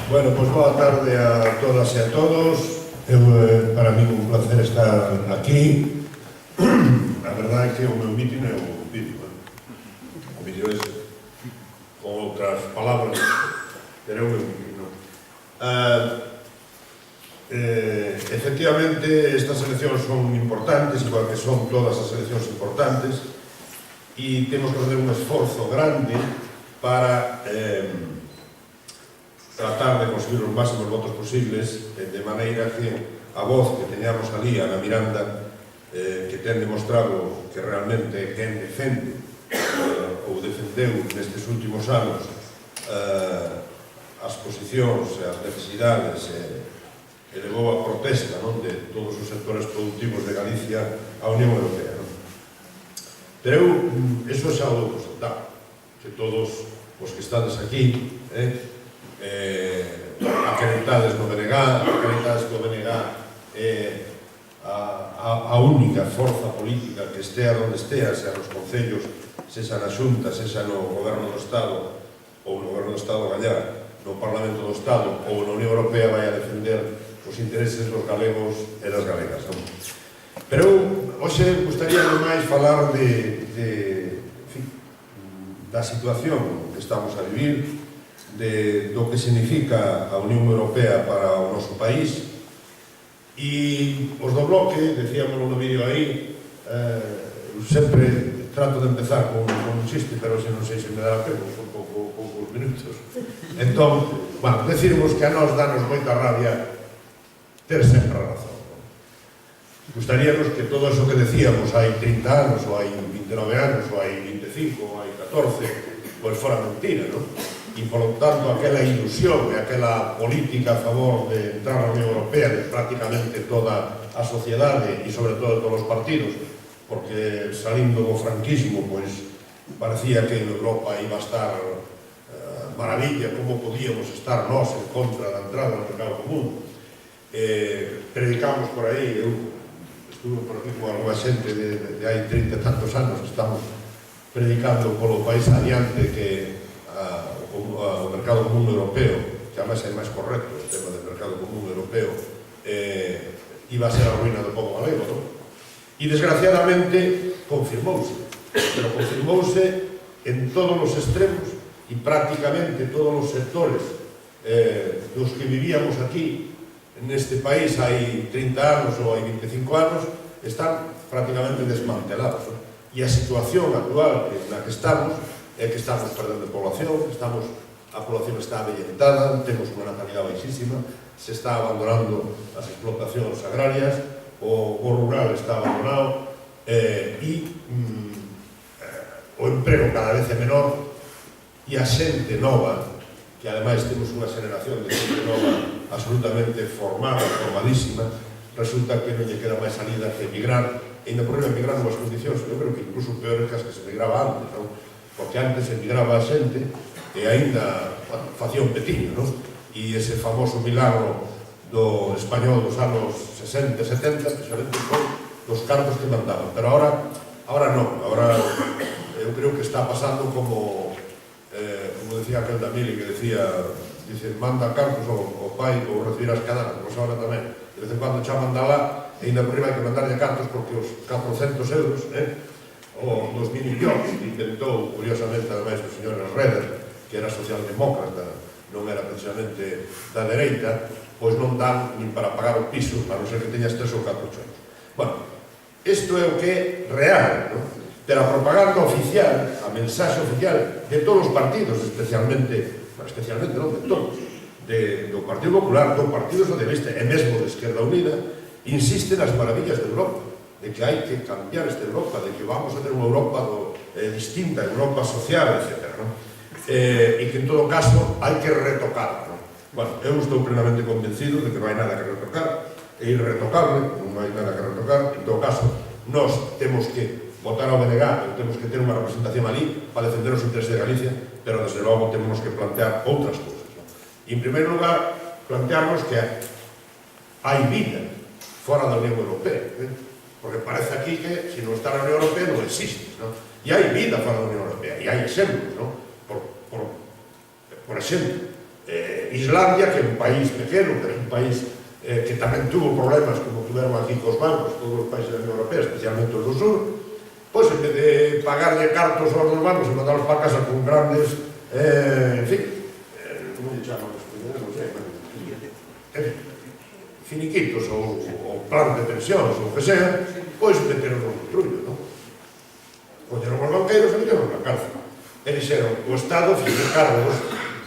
Bueno, pois boa tarde a todas e a todos. Para mí un placer estar aquí. A verdade é que o meu vídeo non é un vídeo. O vídeo é con outras palabras, pero é o meu vídeo, non? Efectivamente, estas eleccións son importantes, igual que son todas as eleccións importantes, e temos que fazer un esforzo grande para tratar de conseguir os máximos votos posibles, de maneira que a voz que teñamos ali, Ana Miranda, que ten demostrado que realmente quen defende ou defendeu nestes últimos anos as posicións e as necesidades e levou a protesta de todos os sectores productivos de Galicia á Unión Europea. Pero eso xa o dou por sentado, que todos os que estades aquí acreditades no BNG, acreditades que o BNG é a única forza política que estea onde estea, sea nos concellos, sexa na Xunta, sexa no Goberno do Estado ou no Goberno do Estado gallar, no Parlamento do Estado ou na Unión Europea vai a defender os intereses dos galegos e das galegas. Pero hoxe gustaría máis falar da situación que estamos a vivir, do que significa a Unión Europea para o noso país, e os do bloque, decíamos no vídeo aí, sempre trato de empezar con un chiste, pero se non sei se me dará tempo, son poucos minutos. Entón, bueno, decirmos que a nós danos moita rabia ter sempre a razón. Gustaríamos que todo eso que decíamos hai 30 anos, ou hai 29 anos, ou hai 25, ou hai 14, pois fora mentira, non? E, polo tanto, aquela ilusión e aquela política a favor de entrar na Unión Europea de prácticamente toda a sociedade e, sobre todo, de todos os partidos, porque salindo do franquismo, pois, parecía que en Europa iba a estar maravilla, como podíamos estar nós en contra da entrada no mercado común. Predicamos por aí, eu estuve por aquí con alguna xente de hai 30 e tantos anos, estamos predicando polo país adiante que o mercado común europeo, que además é máis correcto o tema del mercado común europeo, iba a ser a ruína do povo galego, non? E desgraciadamente confirmouse, pero confirmouse en todos os extremos e prácticamente todos os sectores dos que vivíamos aquí neste país hai 30 anos ou hai 25 anos están prácticamente desmantelados, non? E a situación actual na que estamos é que estamos perdendo población, a población está avellentada, temos unha natalidade baixísima, se está abandonando as explotacións agrarias, o rural está abandonado e o emprego cada vez é menor e a xente nova, que ademais temos unha xeración de xente nova absolutamente formada, formadísima, resulta que non lle queda máis salida que emigrar, e ainda por emigrar novas condicións, eu creo que incluso peores que as que se emigraba antes, non? Porque antes emigraba a xente e ainda facía un petiño, non? E ese famoso milagro do español dos anos 60 e 70 precisamente foi dos cartos que mandaban, pero ahora non, agora eu creo que está pasando como decía aquel da Mili, que dice, manda cartos ao pai ou recibir as cadanas, pois agora tamén, de vez en cuando xa manda lá e ainda por riba hai que mandarlle cartos porque os 400 euros, o 2.000 millóns inventou, curiosamente, ademais, o señor Herreder, que era socialdemócrata, non era precisamente da dereita, pois non dan nin para pagar o piso, a non ser que teñas 3 ou 4 choios. Bueno, isto é o que é real, non? Pero a propaganda oficial, a mensaxe oficial de todos os partidos, especialmente non de todos, do Partido Popular, do Partido Socialista e mesmo de Esquerda Unida, insiste nas maravillas de Europa, de que hai que cambiar esta Europa, de que vamos a ter unha Europa distinta, Europa social, etc. E que en todo caso hai que retocar. Bueno, eu estou plenamente convencido de que non hai nada que retocar, é irretocable, non hai nada que retocar. En todo caso, nós temos que votar ao BNG, temos que ter unha representación ali para defender os intereses de Galicia, pero desde logo temos que plantear outras cousas. E en primeiro lugar, plantearnos que hai vida fora da Unión Europea, porque parece aquí que se non está na Unión Europea non existe, non? E hai vida fora da Unión Europea, e hai exemplos, non? Por exemplo, Islandia, que é un país pequeno, pero é un país que tamén tuvo problemas como tuveron aquí cos bancos, todos os países da Unión Europea, especialmente os do sur, pois en vez de pagarle cartos aos dos bancos e mandarlos para casa con grandes, en fin, como lle chaman os primeiros, non sei, en fin, finiquitos ou plan de pensións ou o que sea, pois meteron no trullo, non? Colleron os banqueiros e meteron na cárcel. E dixeron, o Estado fixo cargo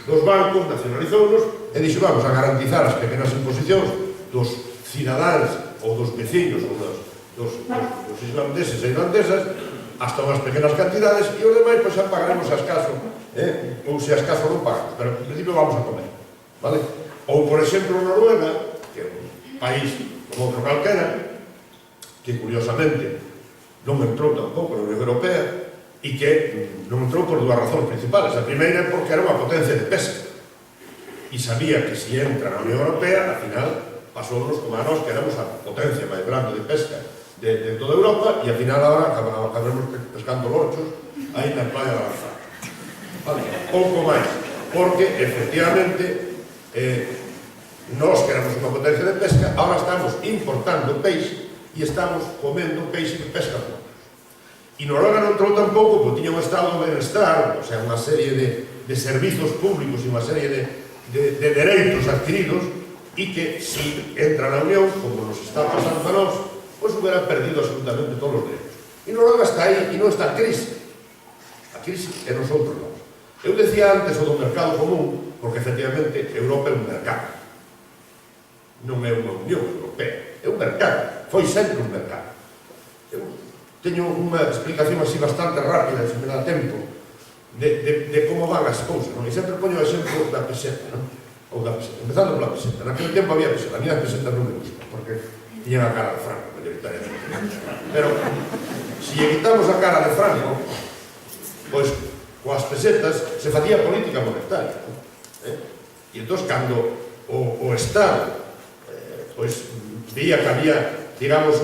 dos bancos, nacionalizounos, e dixo, vamos a garantizar as pequenas imposicións dos cidadáns ou dos vecinos ou dos islandeses e irlandesas hasta unhas pequenas cantidades e os demais pois xa pagaremos a escaso ou se a escaso non pagamos, pero en principio vamos a comer, vale? Ou por exemplo Noruega, que é un país como outro calquera, que curiosamente non entrou tampouco na Unión Europea e que non entrou por dúas razóns principales. A primeira é porque era unha potencia de pesca e sabía que se entra na Unión Europea, al final pasounos como a nós, que éramos a potencia máis grande de pesca de toda Europa, e al final agora acabaremos pescando lorchos aí na playa da Lanzada. Vale, pouco máis, porque efectivamente nós que éramos unha potencia de pesca, agora estamos importando peixe e estamos comendo peixe de pesca con. E Noruega non entrou tampouco porque tiña un estado de benestar, o sea, unha serie de servizos públicos e unha serie de dereitos adquiridos e que si entra na Unión, como nos está pasando a nós, pois hubiera perdido absolutamente todos os dereitos. E Noruega está aí e non está a crise. A crise é nos outros lados. Eu decía antes o do mercado común, porque efectivamente Europa é un mercado. Non é unha Unión Europea, é un mercado. Foi sempre un mercado. Eu teño unha explicación así bastante rápida, se me dá tempo, de como van as cousas, non? E sempre poño o exemplo da peseta, non? Ou da peseta, empezando pola peseta. Naquele tempo había peseta, a mí as pesetas non me gustan, porque tiñan a cara de Franco, mayoritariamente. Pero, se lle quitamos a cara de Franco, pois, coas pesetas, se facía política monetaria, non? E entón, cando o Estado, pois, veía que había, digamos,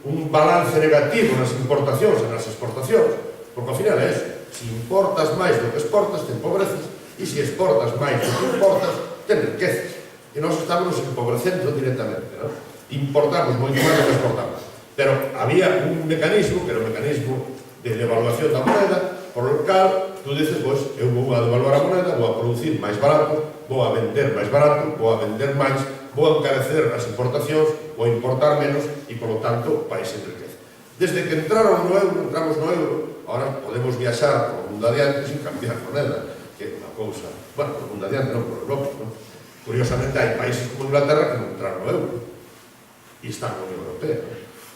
un balance negativo nas importacións e nas exportacións, porque ao final é eso, se importas máis do que exportas, te empobreces, e se exportas máis do que importas, te enriqueces. E nós estamos empobrecendo directamente, non? Importamos moito máis do que exportamos. Pero había un mecanismo, que era o mecanismo de devaluación da moneda, por o cal, tú dices, pois, eu vou a devaluar a moneda, vou a producir máis barato, vou a vender máis barato, vou a vender máis, vou a encarecer as importacións, vou a importar menos e, polo tanto, o país se enriquece. Desde que entramos no euro, ahora podemos viaxar por o mundo adiante sin cambiar moneda, que é unha cousa, bueno, por o mundo adiante non, por Europa, non? Curiosamente, hai países como Inglaterra que non entraron no euro e están na Unión Europea.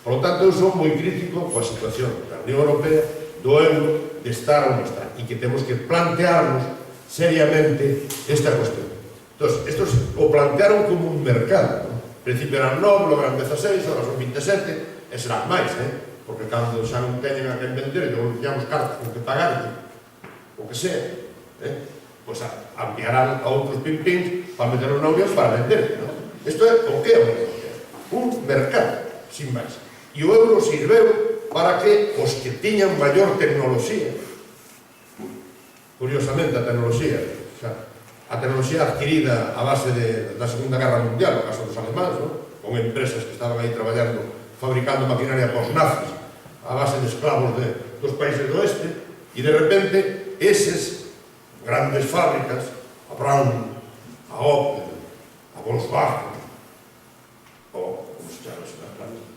Por lo tanto, eu sou moi crítico coa situación da Unión Europea, do euro, de estar ou non estar, e que temos que plantearnos seriamente esta cuestión. Entón, estos o plantearon como un mercado, non? Al principio eran 9, logo eran 16, agora son 27, e serán máis, porque cando xa non teñen a que vender, e non teñamos cartas con que pagar, o que sea, pois ampliarán a outros pimpins para meterlo na Unión para vender, non? Isto é o que é a Unión Europea, un mercado, sin máis. E o euro sirveu para que os que tiñan maior tecnoloxía, curiosamente a tecnoloxía adquirida a base da Segunda Guerra Mundial, no caso dos alemáns, con empresas que estaban aí traballando, fabricando maquinaria para os nazis, a base de esclavos dos países do oeste, e de repente, eses grandes fábricas, a Braun, a Opel, a Volkswagen,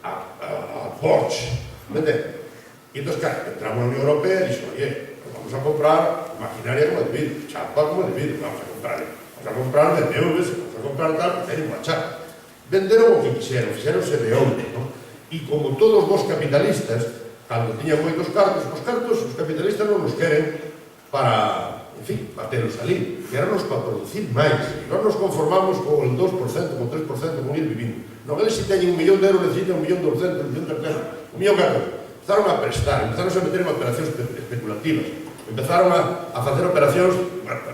a Porsche, entende? E entón, claro, entramos na Unión Europea e dixo, oye, vamos a comprar maquinaria como de vidro, chapa como de vidro, vamos a comprar BMWs, vamos a comprar tal, teñen unha chapa. Venderon o que quixeron, fixeronse de ouro, non? E como todos vos capitalistas, cando tiñan moitos cartos, os capitalistas non nos queren para, en fin, batelos ali, querenos para producir máis. Non nos conformamos con el 2%, con 3%, con ir vivindo. Non, eles se teñen 1 millón de euros, necesitan 1.200.000, 1.300.000, 1.000 empezaron a prestar, empezaron a meter en operacións especulativas, empezaron a facer operacións,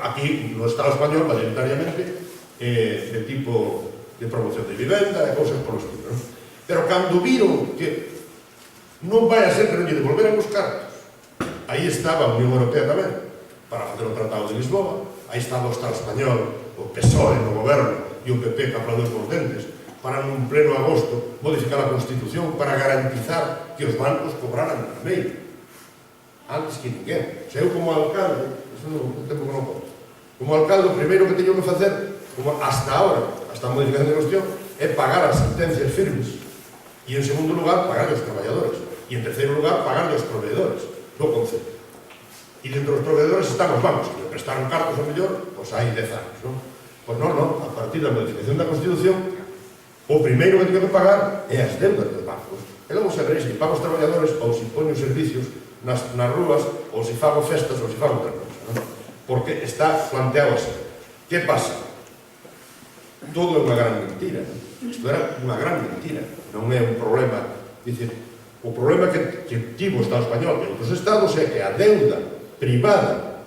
aquí no Estado español, mayoritariamente, de tipo de promoción de vivenda, e cousas por estilo, non? Pero cando viron que non vai a ser que non lle devolveran os cartos, aí estaba a Unión Europea tamén, para facer o Tratado de Lisboa. Aí estaba o Estado español, o PSOE no goberno e o PP que aplaudeu por dentes para nun pleno agosto modificar a Constitución para garantizar que os bancos cobraran primeiro, antes que ninguén. O sea, eu como alcalde, eso non tempo que non conto, como alcalde o primeiro que teño que facer, como hasta ahora, hasta a modificación de cuestión, é pagar as sentencias firmes, e en segundo lugar pagar os traballadores, e en terceiro lugar pagar os proveedores do concello. E dentro dos proveedores están os bancos, que me prestaron cartos ao mellor, pois hai 10 anos, non? Pois non, a partir da modificación da Constitución, o primeiro que teño que pagar é as deudas dos bancos. E logo se veréis se pago os traballadores ou se poño os servicios nas rúas, ou se fago festas, ou se fago outra cosa, non? Porque está planteado así. Que pasa? Todo é unha gran mentira. Isto era unha gran mentira. Non é un problema. Dice, o problema que tivo o Estado español e outros estados é que a deuda privada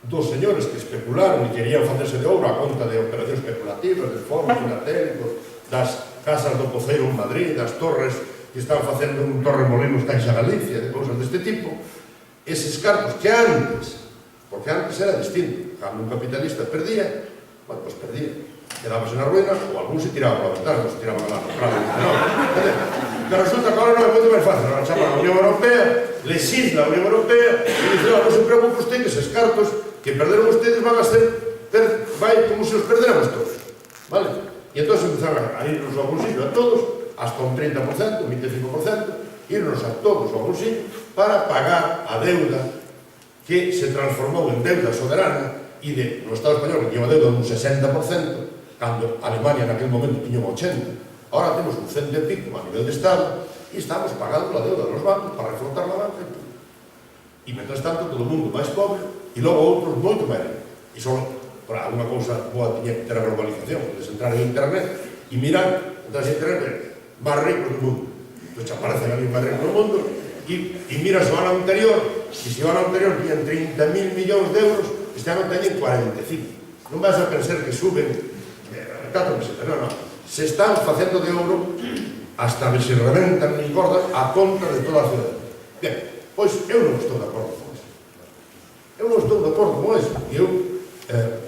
dos señores que especularon e querían facerse de ouro a conta de operacións especulativas, de fondos filatélicos, das casas do Poceiro en Madrid, das torres que están facendo un Torremolinos Caixa Galicia, de cousas deste tipo, eses cartos que antes, porque antes era distinto, cando un capitalista perdía, bueno, pois perdía, quedábase na ruína, ou algún se tiraba para a ventana, ou se tiraba lá para a ventana. Pero resulta que agora non é moito máis fácil, agora chama a Unión Europea, legisla a Unión Europea, e dice, non se preocupe usted que eses cartos que perderon ustedes van a ser, vai como se os perderamos todos, vale? E entón empezaron a irnos ao bolsillo a todos, hasta un 30%, un 25%, irnos a todos ao bolsillo para pagar a deuda que se transformou en deuda soberana e no Estado español que tiña unha deuda dun 60%, cando Alemania naquele momento tiña un 80%, ahora temos un 100 e pico a nivel de Estado e estamos pagando a deuda dos bancos para reflotar a banca e mentre tanto todo o mundo máis pobre e logo outros moito máis ricos. E só para alguna cousa boa tiña que ter a globalización, podes entrar en internet e mirar, entras en internet, máis ricos do mundo. Entón aparecen ali máis ricos do mundo e miras o ano anterior, e se o ano anterior tiñan 30.000 millóns de euros, este ano teñen 45. Non vas a pensar que suben 4 pesetas, non. Se están facendo de ouro hasta que se reventan nin gordas a conta de toda a cidade. Ben, pois eu non estou de acordo con eso. Eu non estou de acordo con eso. E eu,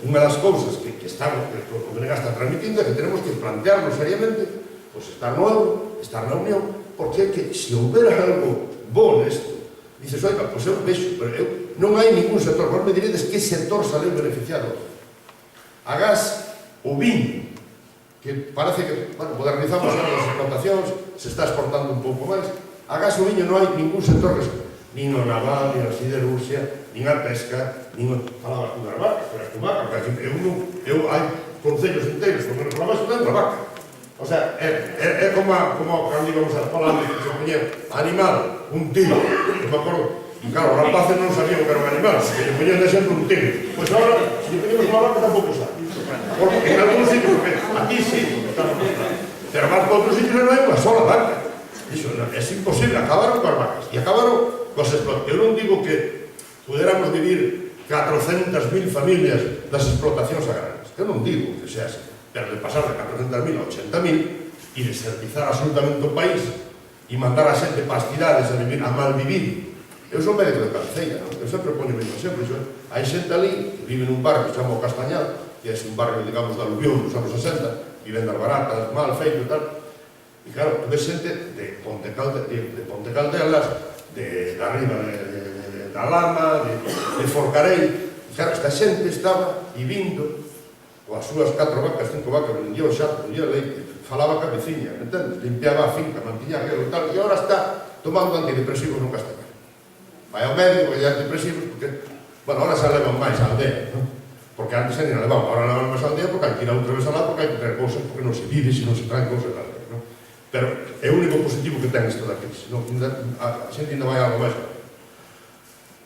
unha das cousas que estamos, que o Benega está transmitindo, é que tenemos que plantearnos seriamente, pois estar no euro, estar na Unión, porque é que se houbera algo bo nesto, dices, oiga, pois eu vexo, pero non hai ningún sector, vos me diredes que sector saleu beneficiado. A gas, o viño, que parece que, bueno, modernizamos as explotacións, se está exportando un pouco máis, a gas o viño non hai ningún sector que nin o naval, nin a siderurgia, nin a pesca, nin o... Falabas tú das vacas, pero as tu vaca, porque eu hai concellos inteiros, porque nos falabas tú da vaca. O sea, é como cando íbamos a falar de que se poñía animal, un tiro, eu me acordo, e claro, os rapaces non sabían que era un animal, se lle poñían de exemplo un tigre. Pois agora, se lle poñemos unha vaca, tampouco sabe. Porque en algún sitio, porque aquí sí, pero máis para outros sitios non hai unha sola vaca. Iso, é imposible, acabaron coas vacas, e acabaron coas explotacións. Eu non digo que puderamos vivir 400.000 familias das explotacións agrarias, eu non digo que sea así, pero de pasar de 400.000 a 80.000 e desertizar absolutamente o país e mandar a xente para as cidades a mal vivir. Eu sou médico de cabeceira, eu sempre ponho o mesmo exemplo. Hai xente ali que vive nun barrio que se chama o Castañal, que é un barrio, digamos, da aluvión dos anos 60, vivendas baratas, mal feito e tal. E claro, tu ves xente de Ponte Caldelas, de arriba da Lama, de Forcarei. E claro, esta xente estaba vivindo coas súas 4 vacas, 5 vacas, vendía o xato, vendía leite, falaba cabeciña, entendes? Limpiaba a finca, mantiña aquilo e tal, e agora está tomando antidepresivos no Castañal. Vai ao médico que lle antidepresivos, porque, bueno, ahora se levan máis a aldea, non? Porque antes se non levan, ahora levan máis a aldea porque hai que ir a outra vez a lá, porque hai que traer cousas, porque non se vive se non se traen cousas da aldea, non? Pero é o único positivo que ten isto da crise, non? A xente ainda vai algo máis.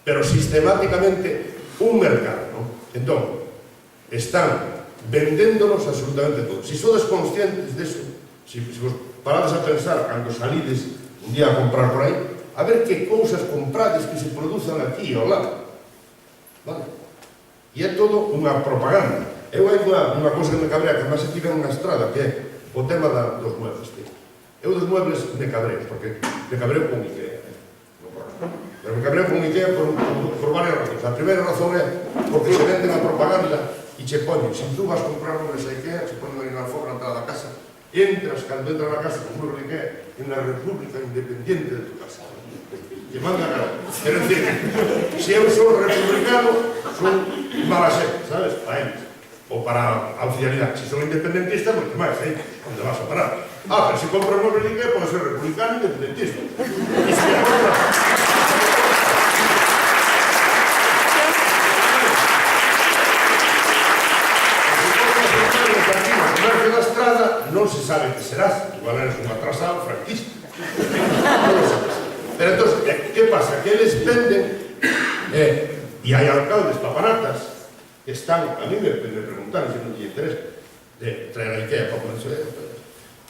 Pero sistemáticamente un mercado, non? Entón, están vendéndonos absolutamente todo. Si sodes conscientes deso, si vos parades a pensar cando salides un día a comprar por aí, a ver que cousas comprades que se produzan aquí ou lá. Vale? E é todo unha propaganda. Eu hai unha cousa que me cabrea, que máis se fica nunha estrada, que é o tema dos muebles. Eu dos muebles me cabreo, porque me cabreo con Ikea. Pero Pero me cabreo con Ikea por varias razones. A primeira razón é porque se venden a propaganda e che poñen, se tú vas a comprar muebles a Ikea, se ponen aí na alfombra na entrada da casa, entras, cando entras na casa con muebles de Ikea, en la república independiente de tu casa. Que manda a cara. Quero dicir, se eu sou republicano, son mala xente, sabes? Para eles. Ou para a oficialidade. Se son independentista, moito máis, onde vas a parar? Pero se compras muebles de Ikea, pode ser republicano e independentista. E se compras... Da estrada non se sabe que serás, igual eres un atrasado franquista. Non lo sabes. Pero entón, que pasa? Que eles venden e hai alcaldes papanatas que están, a mí me preguntaron se non lle interesa de traer a Ikea para ponerse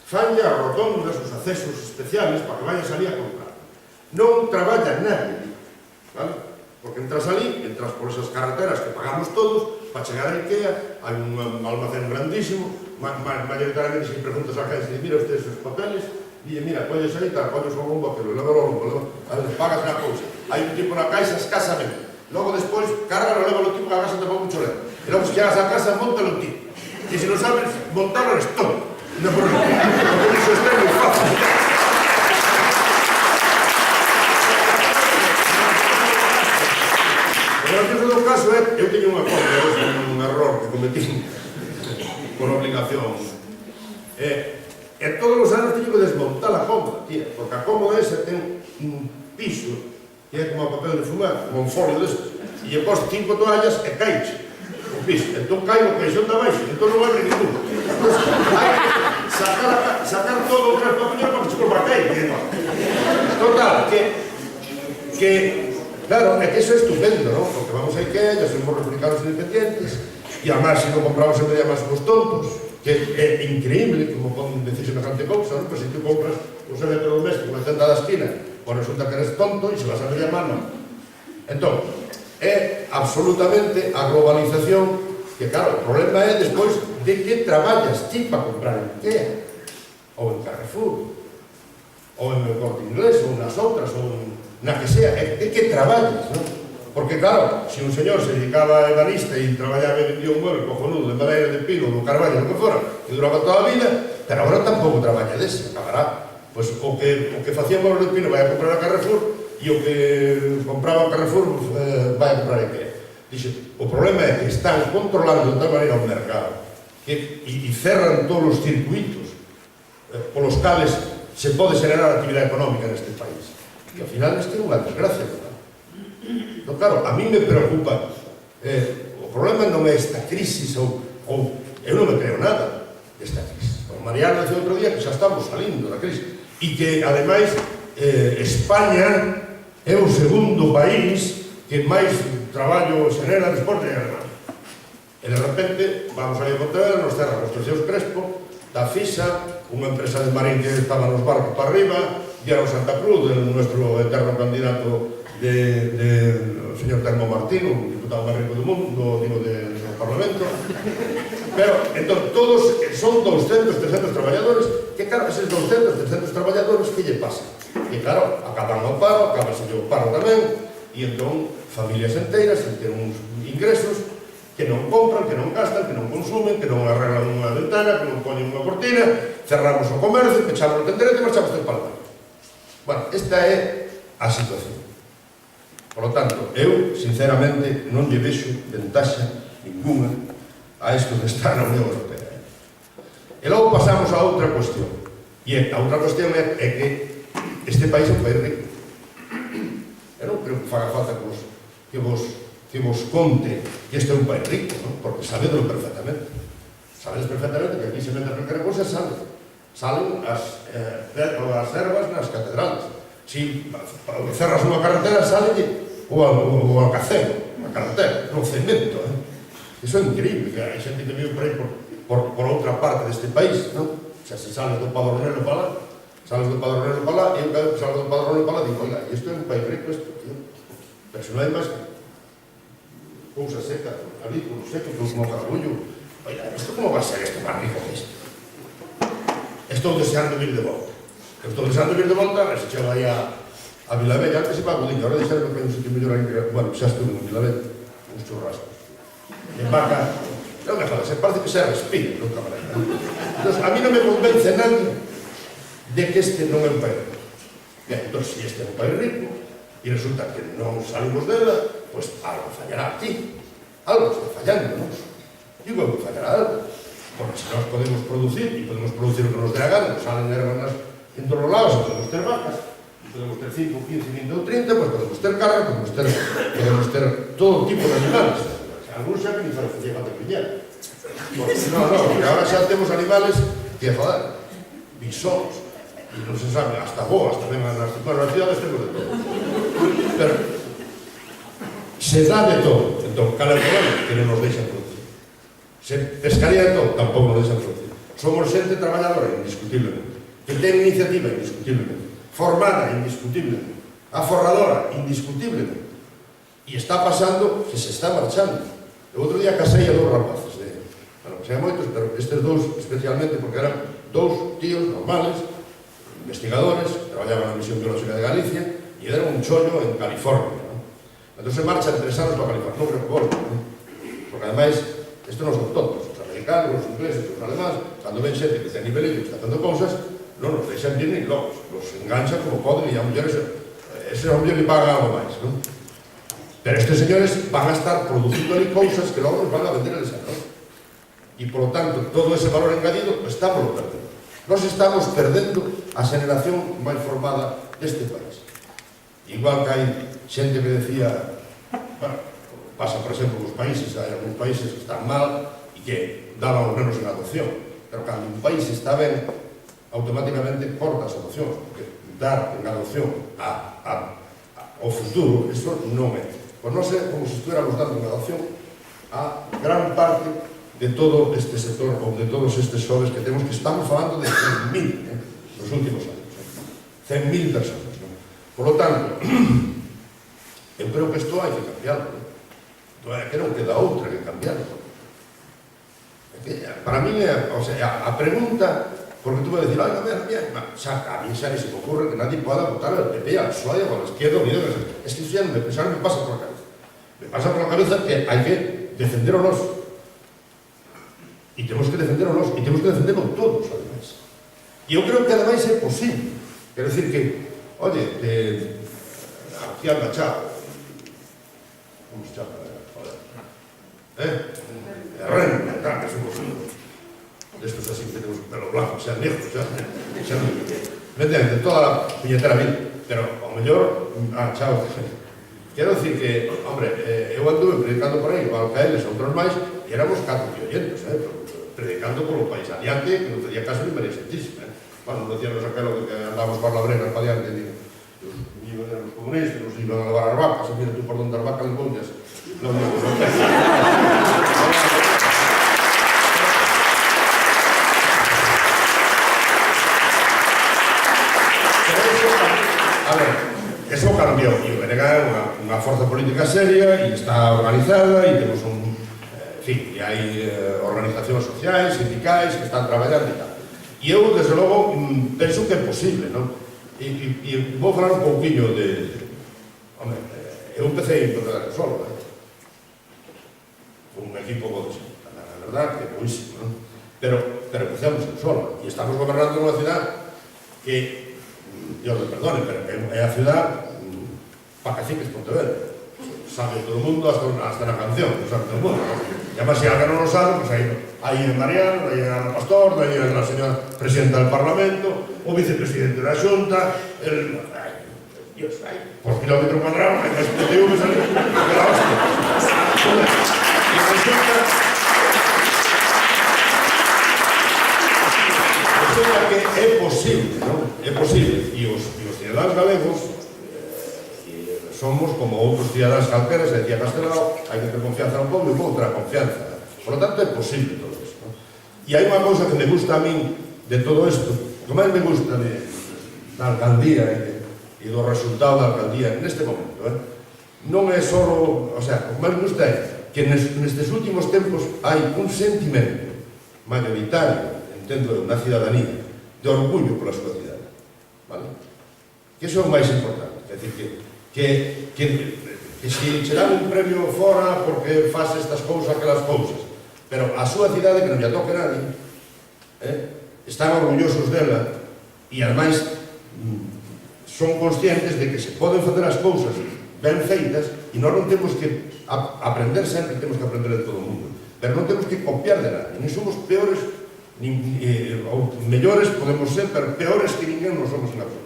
fan ya rotondas os accesos especiales para que vayas ali a comprar. Non traballa nadie, vale? Porque entras ali, entras por esas carreteras que pagamos todos, para chegar a Ikea, hai un almacén grandísimo, mayoritariamente se preguntas a gente, mira usted esos papeles, e mira, colles aí, tal, colles o bombo, pero leva o bombo, pagas na cousa. Hai un tipo na caixa escasamente. Logo despois, cárgalo, leva o tipo que a casa te pon mucho lento. E logo, se llegas a casa, montalo ti. E se non sabes, montalo eres todo. Non por eso. Porque iso está moi fácil. O gracioso do caso é, eu teño unha copia, un error que cometí por obligación. E todos os anos teño que desmontar a cómoda, tía, porque a cómoda esa ten un piso que é como a papel de fumar, como un folio destes, e lle posto 5 toallas e caiche o piso. Entón cai o caixón da baixo, entón non abre ningún. Entón hai que sacar todo o tres papelón para que se volva a cair. Total, claro, é que iso é estupendo, non? Porque vamos a Ikea, ya somos republicanos independientes, e además, se non compramos en media máis os tontos, que é increíble, como poden decir semejante cousa, non? Pero se tú compras un electrodoméstico na tenda da esquina, pois resulta que eres tonto e se vas a media mano. Entón, é absolutamente a globalización, que claro, o problema é despois de que traballas ti para comprar en Ikea, ou en Carrefour, ou en el Corte Inglés, ou nas outras, ou na que sea, é que traballas, non? Porque claro, se un señor se dedicaba a ebanista e traballaba e vendía un mueble cojonudo de madeira, de pino, do carballo, do que fora, que duraba toda a vida, pero agora tampouco traballa dese, acabará. Pois o que facía mueble de pino vai a comprar a Carrefour e o que compraba a Carrefour vai a comprar a Ikea. Dixe, o problema é que están controlando de tal maneira o mercado e cerran todos os circuitos polos cales se pode xenerar actividade económica neste país. E ao final isto é unha desgracia, non? Entón, claro, a mí me preocupa. O problema non é esta crisis ou eu non me creo nada desta crisis. O Mariano dixo outro día que xa estamos salindo da crisis e que, ademais, España é o segundo país que máis traballo xenera despois de Alemania. E de repente, vamos a ir a Pontevedra, nos cerra Construccións Crespo, da FISA, unha empresa de marín que estaba nos barcos para arriba, Diario Santa Cruz, del nuestro eterno candidato del señor Telmo Martín, o diputado máis rico do mundo, digo, do Parlamento. Pero, entón, todos son 200, 300 traballadores, que claro, eses 200, 300 traballadores, que lle pasa? Que claro, acaban ao paro, acabanse o paro tamén, e entón, familias enteiras, sen ter uns ingresos, que non compran, que non gastan, que non consumen, que non arreglan unha ventana, que non poñen unha cortina, cerramos o comercio, pechamos o tenderete e marchamos del palma. Bueno, esta é a situación. Por lo tanto, eu, sinceramente, non lle vexo ventaxa ninguna a isto de estar na Unión Europea. E logo pasamos a outra cuestión. E a outra cuestión é que este país é un país rico. Eu non creo que faga falta que vos conte que este é un país rico, non? Porque sabedelo perfectamente. Sabedes perfectamente que aquí se meten calquera cosa e salen as ervas nas catedrales. Si cerras unha carretera, sale o alcacero, a carretera, o cemento. Iso é increíble, que hai xente que vive por aí por outra parte deste país, non? Xa se sale do Padronelo para lá, sales do Padronelo para lá, e eu que salgo do Padronelo para lá, digo, oiga, isto é un país rico, isto, tío. Pero se non hai máis cousa seca, ali, con seco, como carabullo, oiga, isto como va a ser isto máis rico que isto? Estou deseando vir de volta. Estou deseando vir de volta, a ver se chego aí a A Vilabella, antes se va a Gudiña, ahora deixaron que hai un sitio mellor aí que... Bueno, xa estuve en Vilabella, uns churrascos. En vaca, non me jodas, parece que se respira, de outra maneira. Entón, a mí non me convence nadie de que este non é un país rico. Bien, entón, se este é un país rico, e resulta que non salimos dela, pois algo fallará aquí. Algo está fallando, non? Digo que fallará algo. Porque se nós podemos producir, e podemos producir o que nos dé a gana, nos salen ervas en todos os lados, podemos ter vacas, podemos ter 5, 15, 20 ou 30, pues podemos ter carga, podemos ter todo tipo de animales. Alguns xa que ni para que llevan de piñera. Porque ahora xa temos animales que, joder, bisons, e non se sabe, hasta boas tamén nas cidades temos de todo. Pero se dá de todo. Entón, cal é o problema? Que non nos deixan producir. Se pescaría de todo, tampouco nos deixan producir. Somos xente traballadora, indiscutiblemente. Que ten iniciativa, indiscutiblemente. Formada, indiscutiblemente. Aforradora, indiscutiblemente. E está pasando que se está marchando. O outro día casei a 2 rapaces. Bueno, que sean moitos, pero estes 2 especialmente porque eran 2 tíos normales, investigadores, que traballaban na Misión Biológica de Galicia e eran un chollo en California. Entón se marchan 3 anos para California, non creo que volven, porque ademais, isto non son tontos, os americanos, os ingleses, os alemáns, cando ven xente que ten nivel e que está facendo cousas, non nos deixan bien nin locos, los enganchan como poden e a mulleres, ese a muller que paga algo máis, non? Pero estes señores van a estar producindo ali cousas que logo nos van a vender eles a nós. E, por lo tanto, todo ese valor engadido estamos perdendo. Nos estamos perdendo a xeneración máis formada deste país. Igual que hai xente que decía, bueno, pasa, por exemplo, nos países, hai algúns países que están mal e que daban os nenos en adopción, pero cando un país está ben, automáticamente corta as adopcións, porque dar en adopción ao futuro, iso non é. Pois non é como se estuéramos dando en adopción a gran parte de todo este sector, ou de todos estes xoves que temos, que estamos falando de 100.000 nos últimos anos. 100.000 personas. Por lo tanto, eu creo que isto hai que cambiarlo. Que non queda outra que cambiarlo. Para mí, o sea, a pregunta, porque tú vas a decir, ay, a mí xa ni se me ocurre que nadie pueda votar al PP, al PSOE, o a la izquierda unida. Es que eso ya no me pasa por la cabeza. Me pasa por la cabeza que hai que defenderonos. E temos que defenderonos, e temos que defenderlo todos, ademais. E eu creo que ademais é posible. Quero dicir que, oye, aquí anda Chao, como se chama? Ren, que somos destos así que tenemos pelo blanco, sean negros, sean de toda la puñetera vida. Pero, ao mellor, Chao, quero dicir que, hombre, eu anduve predicando por aí, igual que eles, outros máis, e éramos 4 pioyentos, predicando polo país adiante, que non tenía caso ni María Santísima. Bueno, non decíamos aquelo que andábamos por la brena para adiante, digo, iban os comunistas, nos iban a levar as vacas, e mira tú por donde as vacas les pongas, non digo, non te. A ver, eso cambiou, e o BNG é unha forza política seria, e está organizada, e temos un... En fin, e hai organizacións sociais, sindicais, que están traballando e tal. E eu, desde logo, penso que é posible, non? E vou falar un pouquinho de... Hombre, eu empecé en Pontevedra solo, un equipo na verdad, que é buísimo, non? Pero empezamos en solo, e estamos gobernando unha ciudad que, Dios me perdone, pero é a ciudad para caciques Pontevedra. Sabe todo o mundo, hasta na canción, sabe todo o mundo. E además, se alguén non lo sabe, pues aí en Mariano, aí en Ana Pastor, aí en la señora presidenta del Parlamento, o vicepresidente da Xunta, Dios, por kilómetro cuadrado, hai máis PTU que sale de la hostia. E resulta que é posible, non? É posible. E os cidadáns galegos somos como outros cidadáns calqueras, e decía Castelao, hai que ter confianza no povo e vou ter confianza. Por lo tanto, é posible todo isto. E hai unha cousa que me gusta a min de todo isto, o que máis me gusta da alcaldía e do resultado da alcaldía neste momento, non é só, o sea, o que máis me gusta é que nestes últimos tempos hai un sentimento mayoritario, entendo, na cidadanía, de orgullo pola súa cidade, vale? Que iso é o máis importante. É dicir, que se che dan un premio fora porque faz estas cousas, aquelas cousas, pero a súa cidade, que non lle toque nadie, están orgullosos dela, e ademais son conscientes de que se poden facer as cousas ben feitas, e nós non temos que aprender sempre, temos que aprender de todo o mundo, pero non temos que copiar de nadie, ni somos peores, ou mellores podemos ser, pero peores que ninguén non somos en absoluto.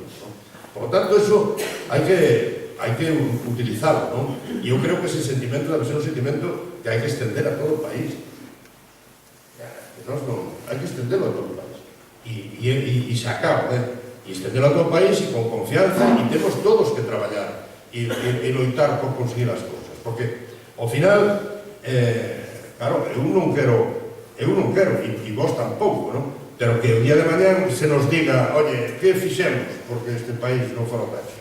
Por lo tanto, eso hai que utilizarlo, non? E eu creo que ese sentimento debe ser un sentimento que hai que extender a todo o país. Hai que extenderlo a todo o país. E se acaba, e extenderlo a todo o país e con confianza, e temos todos que traballar e loitar por conseguir as cousas, porque ao final, claro, eu non quero, e vos tampouco, non? Pero que o día de mañán se nos diga, oye, que fixemos porque este país non fora o tacho?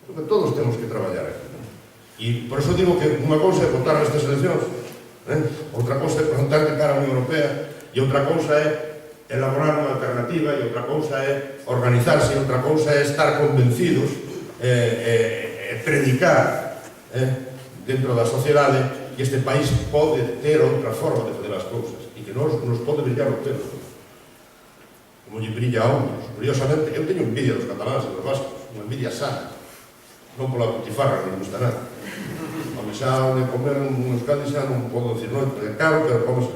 Porque todos temos que traballar aquí, non? E por eso digo que unha cousa é votar nestas eleccións, outra cousa é presentar de cara a Unión Europea, e outra cousa é elaborar unha alternativa, e outra cousa é organizarse, e outra cousa é estar convencidos e predicar dentro da sociedade que este país pode ter outra forma de fazer as cousas e que nos pode brillar o pelo como lle brilla a outros. Curiosamente, eu teño envidia dos cataláns e dos vascos, unha envidia sana, non pola putifarra, que non me gusta nada. Home, xa de comer uns calles xa non podo dicir, non, é caro, pero como xa.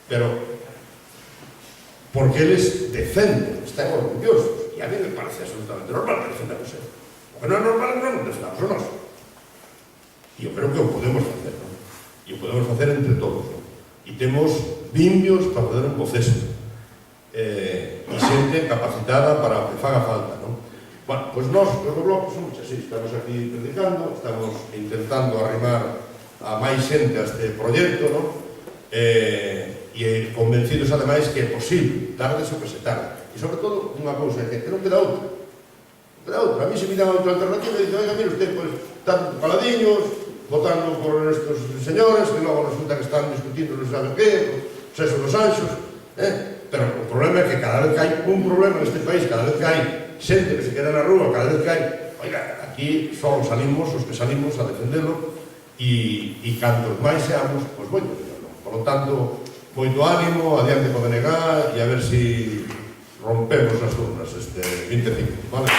Pero porque eles defenden, están orgullosos, e a mí me parece absolutamente normal que defendamos eso. O que non é normal é que non defendamos o noso. E eu creo que o podemos facer, non? E o podemos facer entre todos, non? E temos vimbios para fazer un proceso e xente capacitada para o que faga falta, non? Bueno, pois nós, os do Bloque, somos así, estamos aquí predicando, estamos intentando arrimar a máis xente a este proxecto, non? E convencidos, ademais, que é posible, tarde o que se tarde. E, sobre todo, unha cousa, que non queda outra. Non queda outra. A mí se me dan outra alternativa e dicen, oiga, mire usted, pois, están caladiños, votando por estes señores, que logo resulta que están discutindo non sabe que, o sexo dos anxos, pero o problema é que cada vez que hai un problema neste país, cada vez que hai xente que se queda na rúa, cada vez que hai, oiga, aquí só salimos os que salimos a defendelo, e cantos máis seamos, pois moito mellor. Por lo tanto, moito ánimo, adiante co DNG, e a ver se rompemos as urnas este 25, vale?